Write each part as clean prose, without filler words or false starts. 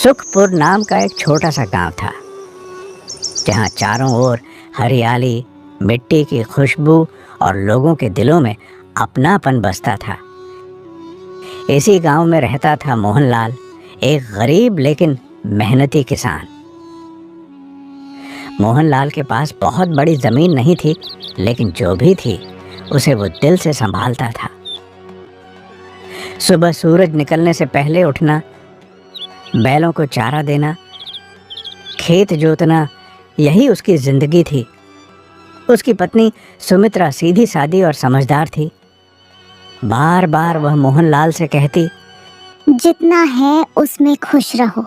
सुखपुर नाम का एक छोटा सा गांव था, जहां चारों ओर हरियाली, मिट्टी की खुशबू और लोगों के दिलों में अपनापन बसता था। इसी गांव में रहता था मोहनलाल, एक गरीब लेकिन मेहनती किसान। मोहनलाल के पास बहुत बड़ी जमीन नहीं थी, लेकिन जो भी थी उसे वो दिल से संभालता था। सुबह सूरज निकलने से पहले उठना, बैलों को चारा देना, खेत जोतना, यही उसकी जिंदगी थी। उसकी पत्नी सुमित्रा सीधी सादी और समझदार थी। बार बार वह मोहनलाल से कहती, जितना है उसमें खुश रहो।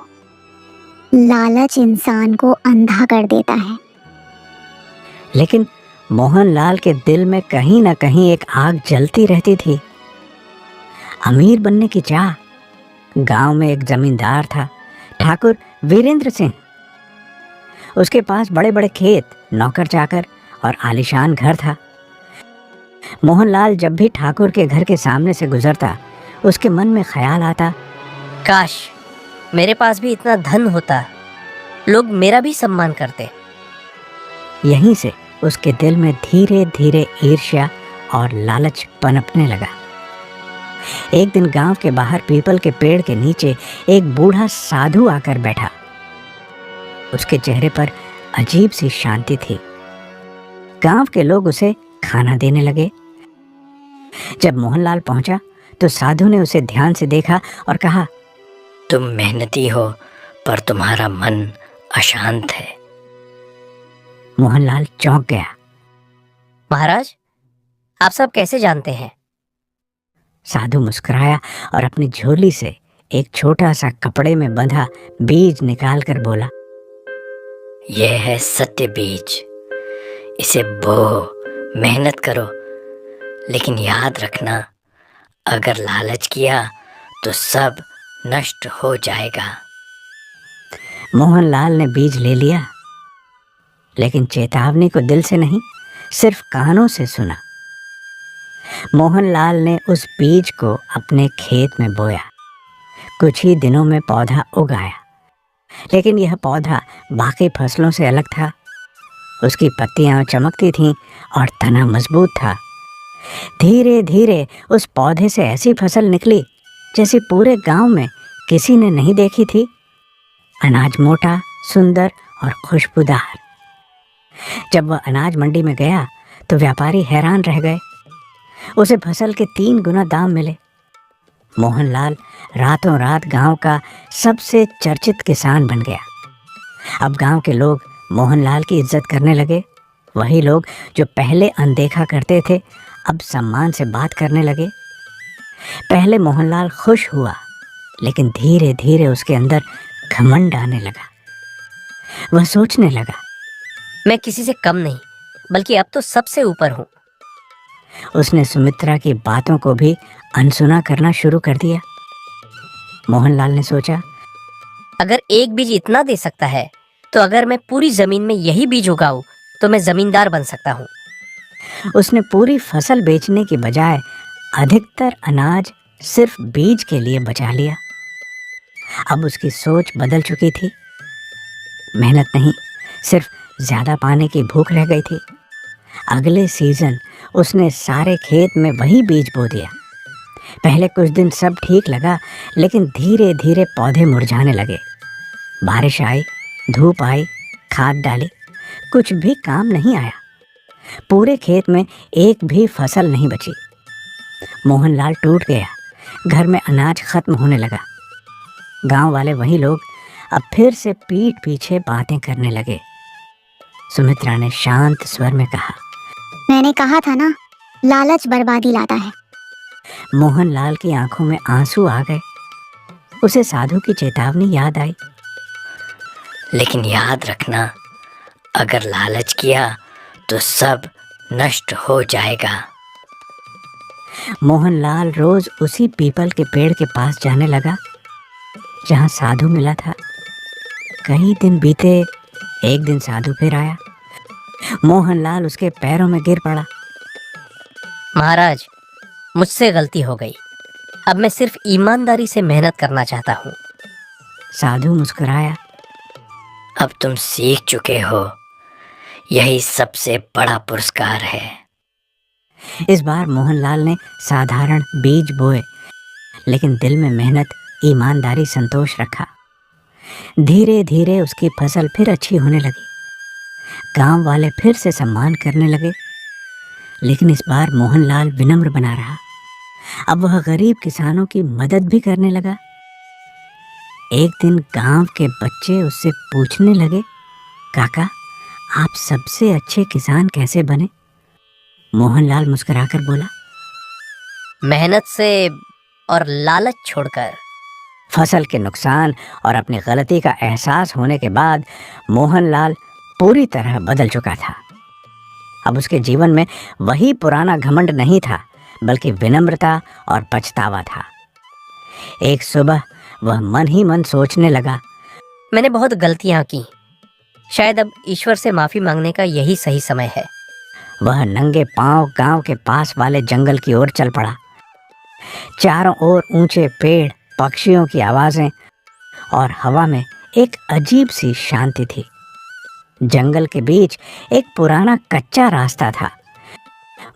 लालच इंसान को अंधा कर देता है। लेकिन मोहनलाल के दिल में कहीं ना कहीं एक आग जलती रहती थी, अमीर बनने की चाह। गांव में एक जमींदार था, ठाकुर वीरेंद्र सिंह। उसके पास बड़े बड़े खेत, नौकर चाकर और आलीशान घर था। मोहनलाल जब भी ठाकुर के घर के सामने से गुजरता, उसके मन में ख्याल आता, काश मेरे पास भी इतना धन होता, लोग मेरा भी सम्मान करते। यहीं से उसके दिल में धीरे धीरे ईर्ष्या और लालच पनपने लगा। एक दिन गांव के बाहर पीपल के पेड़ के नीचे एक बूढ़ा साधु आकर बैठा। उसके चेहरे पर अजीब सी शांति थी। गांव के लोग उसे खाना देने लगे। जब मोहनलाल पहुंचा तो साधु ने उसे ध्यान से देखा और कहा, तुम मेहनती हो पर तुम्हारा मन अशांत है। मोहनलाल चौंक गया। महाराज, आप सब कैसे जानते हैं? साधु मुस्कुराया और अपनी झोली से एक छोटा सा कपड़े में बंधा बीज निकालकर बोला, यह है सत्य बीज। इसे बो, मेहनत करो, लेकिन याद रखना, अगर लालच किया तो सब नष्ट हो जाएगा। मोहनलाल ने बीज ले लिया, लेकिन चेतावनी को दिल से नहीं, सिर्फ कानों से सुना। मोहनलाल ने उस बीज को अपने खेत में बोया। कुछ ही दिनों में पौधा उग आया, लेकिन यह पौधा बाकी फसलों से अलग था। उसकी पत्तियां चमकती थीं और तना मजबूत था। धीरे धीरे उस पौधे से ऐसी फसल निकली जैसी पूरे गांव में किसी ने नहीं देखी थी। अनाज मोटा, सुंदर और खुशबूदार। जब वह अनाज मंडी में गया तो व्यापारी हैरान रह गए। उसे फसल के 3 गुना दाम मिले। मोहनलाल रातों रात गांव का सबसे चर्चित किसान बन गया। अब गांव के लोग मोहनलाल की इज्जत करने लगे। वही लोग जो पहले अनदेखा करते थे, अब सम्मान से बात करने लगे। पहले मोहनलाल खुश हुआ, लेकिन धीरे धीरे उसके अंदर घमंड आने लगा। वह सोचने लगा, मैं किसी से कम नहीं, बल्कि अब तो सबसे ऊपर हूँ। उसने सुमित्रा की बातों को भी अनसुना करना शुरू कर दिया। मोहनलाल ने सोचा, अगर एक बीज इतना दे सकता है, तो अगर मैं पूरी जमीन में यही बीज उगाऊं तो मैं जमींदार बन सकता हूँ। उसने पूरी फसल बेचने की बजाय अधिकतर अनाज सिर्फ बीज के लिए बचा लिया। अब उसकी सोच बदल चुकी थी। मेहनत नहीं, सिर्फ ज्यादा पाने की भूख रह गई थी। अगले सीजन उसने सारे खेत में वही बीज बो दिया। पहले कुछ दिन सब ठीक लगा, लेकिन धीरे धीरे पौधे मुरझाने लगे। बारिश आई, धूप आई, खाद डाली, कुछ भी काम नहीं आया। पूरे खेत में एक भी फसल नहीं बची। मोहनलाल टूट गया। घर में अनाज खत्म होने लगा। गांव वाले वही लोग अब फिर से पीठ पीछे बातें करने लगे। सुमित्रा ने शांत स्वर में कहा, मैंने कहा था ना, लालच बर्बादी लाता है। मोहनलाल की आंखों में आंसू आ गए। उसे साधु की चेतावनी याद आई, लेकिन याद रखना, अगर लालच किया तो सब नष्ट हो जाएगा। मोहनलाल रोज उसी पीपल के पेड़ के पास जाने लगा जहां साधु मिला था। कई दिन बीते। एक दिन साधु फिर आया। मोहनलाल उसके पैरों में गिर पड़ा। महाराज, मुझसे गलती हो गई। अब मैं सिर्फ ईमानदारी से मेहनत करना चाहता हूँ। साधु मुस्कुराया। अब तुम सीख चुके हो, यही सबसे बड़ा पुरस्कार है। इस बार मोहनलाल ने साधारण बीज बोए, लेकिन दिल में मेहनत, ईमानदारी, संतोष रखा। धीरे धीरे उसकी फसल फिर अच्छी होने लगी। गांव वाले फिर से सम्मान करने लगे। लेकिन इस बार मोहनलाल विनम्र बना रहा। अब वह गरीब किसानों की मदद भी करने लगा। एक दिन गांव के बच्चे उससे पूछने लगे, काका, आप सबसे अच्छे किसान कैसे बने? मोहनलाल मुस्कुराकर बोला, मेहनत से और लालच छोड़कर। फसल के नुकसान और अपनी गलती का एहसास होने के बाद मोहनलाल पूरी तरह बदल चुका था। अब उसके जीवन में वही पुराना घमंड नहीं था, बल्कि विनम्रता और पछतावा था। एक सुबह वह मन ही मन सोचने लगा, मैंने बहुत गलतियां की, शायद अब ईश्वर से माफी मांगने का यही सही समय है। वह नंगे पांव गांव के पास वाले जंगल की ओर चल पड़ा। चारों ओर ऊंचे पेड़, पक्षियों की आवाजें और हवा में एक अजीब सी शांति थी। जंगल के बीच एक पुराना कच्चा रास्ता था।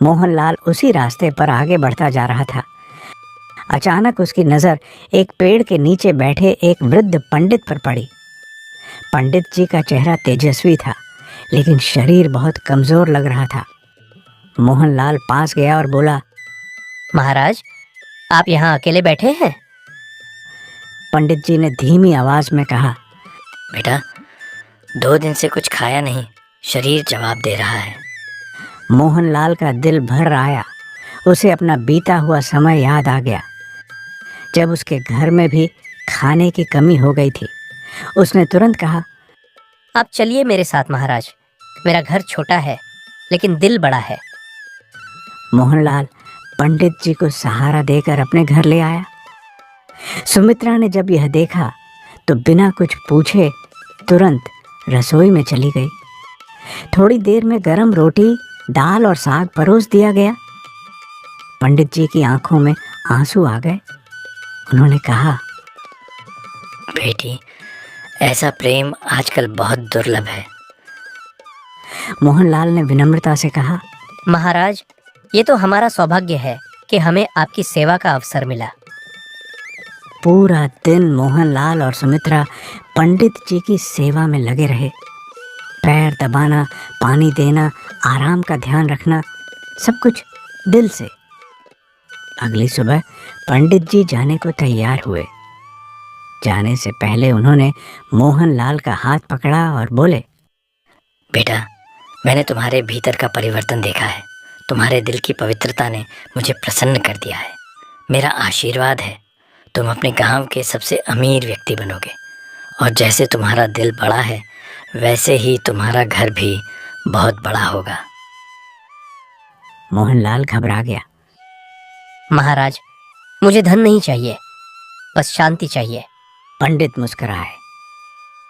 मोहनलाल उसी रास्ते पर आगे बढ़ता जा रहा था। अचानक उसकी नजर एक पेड़ के नीचे बैठे एक वृद्ध पंडित पर पड़ी। पंडित जी का चेहरा तेजस्वी था, लेकिन शरीर बहुत कमजोर लग रहा था। मोहनलाल पास गया और बोला, महाराज, आप यहाँ अकेले बैठे हैं? पंडित जी ने धीमी आवाज में कहा, बेटा, 2 दिन से कुछ खाया नहीं, शरीर जवाब दे रहा है। मोहनलाल का दिल भर आया। उसे अपना बीता हुआ समय याद आ गया, जब उसके घर में भी खाने की कमी हो गई थी। उसने तुरंत कहा, आप चलिए मेरे साथ महाराज, मेरा घर छोटा है लेकिन दिल बड़ा है। मोहनलाल पंडित जी को सहारा देकर अपने घर ले आया। सुमित्रा ने जब यह देखा तो बिना कुछ पूछे तुरंत रसोई में चली गई। थोड़ी देर में गरम रोटी, दाल और साग परोस दिया गया। पंडित जी की आंखों में आंसू आ गए। उन्होंने कहा, बेटी, ऐसा प्रेम आजकल बहुत दुर्लभ है। मोहनलाल ने विनम्रता से कहा, महाराज, ये तो हमारा सौभाग्य है कि हमें आपकी सेवा का अवसर मिला। पूरा दिन मोहनलाल और सुमित्रा पंडित जी की सेवा में लगे रहे। पैर दबाना, पानी देना, आराम का ध्यान रखना, सब कुछ दिल से। अगली सुबह पंडित जी जाने को तैयार हुए। जाने से पहले उन्होंने मोहनलाल का हाथ पकड़ा और बोले, बेटा, मैंने तुम्हारे भीतर का परिवर्तन देखा है। तुम्हारे दिल की पवित्रता ने मुझे प्रसन्न कर दिया है। मेरा आशीर्वाद है, तुम अपने गांव के सबसे अमीर व्यक्ति बनोगे। और जैसे तुम्हारा दिल बड़ा है, वैसे ही तुम्हारा घर भी बहुत बड़ा होगा। मोहनलाल घबरा गया। महाराज, मुझे धन नहीं चाहिए, बस शांति चाहिए। पंडित मुस्कुराए।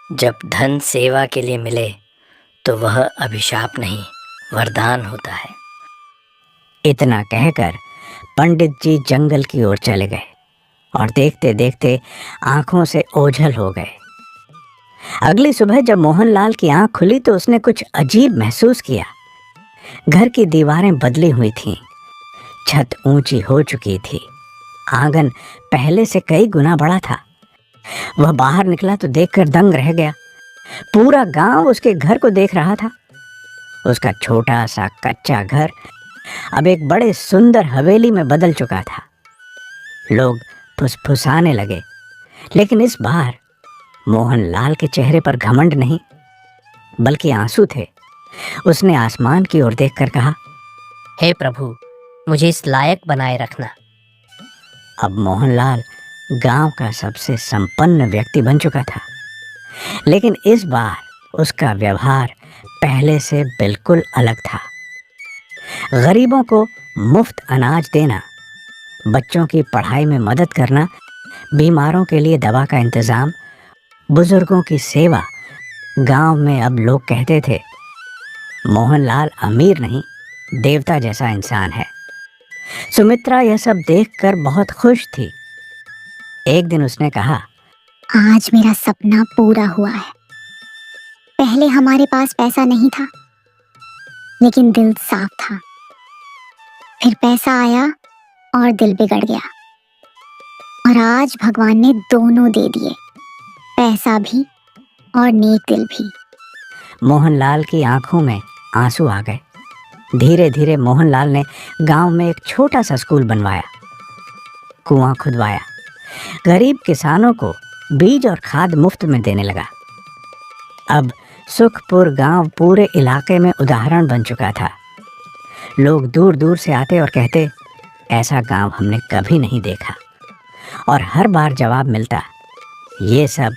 जब धन सेवा के लिए मिले तो वह अभिशाप नहीं, वरदान होता है। इतना कहकर पंडित जी जंगल की ओर चले गए और देखते देखते आंखों से ओझल हो गए। अगली सुबह जब मोहनलाल की आंख खुली तो उसने कुछ अजीब महसूस किया। घर की दीवारें बदली हुई थीं, छत ऊंची हो चुकी थी, आंगन पहले से कई गुना बड़ा था। वह बाहर निकला तो देखकर दंग रह गया। पूरा गांव उसके घर को देख रहा था। उसका छोटा सा कच्चा घर अब एक बड़े सुंदर हवेली में बदल चुका था। लोग फुसफुसाने लगे, लेकिन इस बार मोहनलाल के चेहरे पर घमंड नहीं, बल्कि आंसू थे। उसने आसमान की ओर देखकर कहा, हे प्रभु, मुझे इस लायक बनाए रखना। अब मोहनलाल गांव का सबसे संपन्न व्यक्ति बन चुका था, लेकिन इस बार उसका व्यवहार पहले से बिल्कुल अलग था। गरीबों को मुफ्त अनाज देना, बच्चों की पढ़ाई में मदद करना, बीमारों के लिए दवा का इंतजाम, बुजुर्गों की सेवा। गांव में अब लोग कहते थे, मोहनलाल अमीर नहीं, देवता जैसा इंसान है। सुमित्रा यह सब देखकर बहुत खुश थी। एक दिन उसने कहा, आज मेरा सपना पूरा हुआ है। पहले हमारे पास पैसा नहीं था, लेकिन दिल साफ था। फिर पैसा आया और दिल बिगड़ गया। और आज भगवान ने दोनों दे दिए, पैसा भी और नेक दिल भी। मोहनलाल की आंखों में आंसू आ गए। धीरे धीरे मोहनलाल ने गांव में एक छोटा सा स्कूल बनवाया, कुआं खुदवाया, गरीब किसानों को बीज और खाद मुफ्त में देने लगा। अब सुखपुर गांव पूरे इलाके में उदाहरण बन चुका था। लोग दूर दूर से आते और कहते, ऐसा गांव हमने कभी नहीं देखा। और हर बार जवाब मिलता, ये सब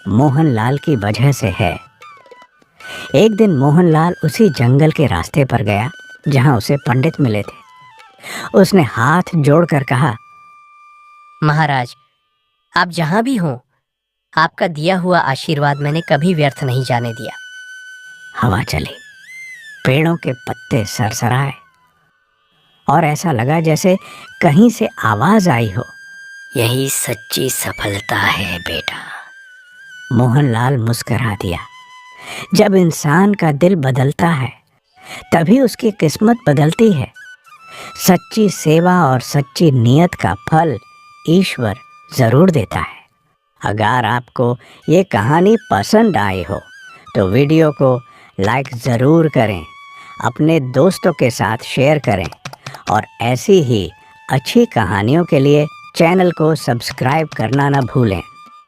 मोहनलाल की वजह से है। एक दिन मोहनलाल उसी जंगल के रास्ते पर गया जहां उसे पंडित मिले थे। उसने हाथ जोड़कर कहा, महाराज, आप जहां भी हों, आपका दिया हुआ आशीर्वाद मैंने कभी व्यर्थ नहीं जाने दिया। हवा चली, पेड़ों के पत्ते सरसराए और ऐसा लगा जैसे कहीं से आवाज आई हो, यही सच्ची सफलता है बेटा। मोहनलाल मुस्करा दिया। जब इंसान का दिल बदलता है तभी उसकी किस्मत बदलती है। सच्ची सेवा और सच्ची नियत का फल ईश्वर जरूर देता है। अगर आपको ये कहानी पसंद आई हो तो वीडियो को लाइक ज़रूर करें, अपने दोस्तों के साथ शेयर करें और ऐसी ही अच्छी कहानियों के लिए चैनल को सब्सक्राइब करना ना भूलें।